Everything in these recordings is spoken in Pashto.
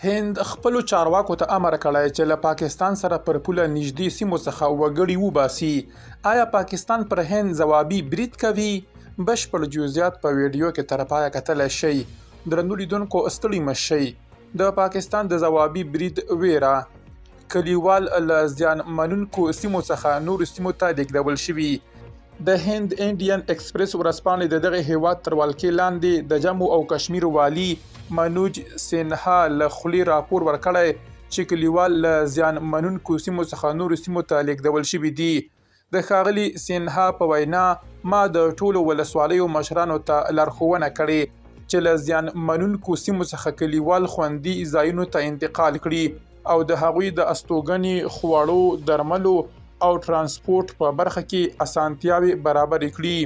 هند خپلو چارواکو ته امر کړی چې له پاکستان سره پر پوله نږدې سیمو څخه وګړي وباسي. آیا پاکستان پر هند ځوابي برید کوي؟ بشپړ جزئیات په ویډیو کې تر پایه کتلی شئ. درنو لیدونکو ستړي مه شئ. د پاکستان د ځوابي برید ویره کلیوال له زیان منونکو سیمو څخه نورو سیمو ته لیږدول شوي. د هند انډین ایکسپریس ورځپاڼې د دغه هیواد تر ولکې لاندې د جمو او کشمیر والي منوج سینها له خولې راپور ورکړی چې کلیوال له زیان منونکو سیمو څخه نورو سیمو ته لیږدول شوي دي. د ښاغلي سینها په وینا ما د ټولو ولسوالیو مشرانو ته لارښوونه کړې چې له زیان منونکو سیمو څخه کلیوال خوندي ځایونو ته انتقال کړي او د هغوی د استوګنې، خواړو، درملو او ترانسپورت په برخه کې اسانتیاوې برابرې کړي.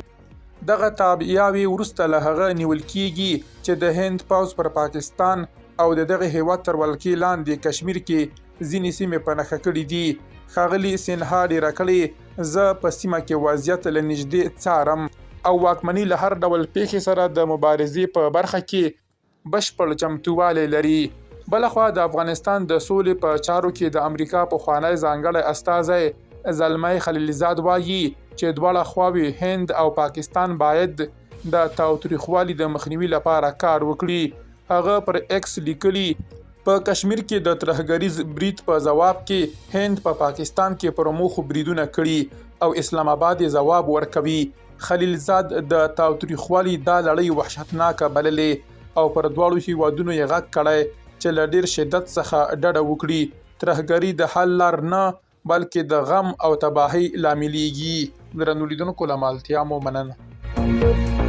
دغه تابعیاوې وروسته له هغه نیول کیږي چې د هند پوځ پر پاکستان او د دغه هیواد تر ولکې لاندې کشمیر کې ځینې سیمې په نښه کړي دي. ښاغلي سینها ډیره کړې زه په سیمه کې وضعیت له نږدې څارم او واکمني له هر ډول پیښې سره د مبارزې په برخه کې بشپړ چمتووالی لري. بلخوا د افغانستان د سولې په چارو کې د امریکا پخوانی ځانګړی استازی زلمی خلیلزاد وایي چې دواړه خواوې هند او پاکستان باید د تاوتریخوالي د مخنیوي لپاره کار وکړي. هغه پر ایکس لیکلي په کشمیر کې د ترهګریز برید په ځواب کې هند په پاکستان کې پر موخو بریدونه کړي او اسلام آباد یې ځواب ورکوي. خلیلزاد د تاوتریخوالي دا لړۍ وحشتناکه بللې او پر دواړو هیوادونو یې غږ کړی چې له ډیر شدت څخه ډډه وکړي. ترهګري د حل لار نه بلکې د غم او تباهۍ لاملیږي. درنو لیدونکو له مالتیا مو مننه.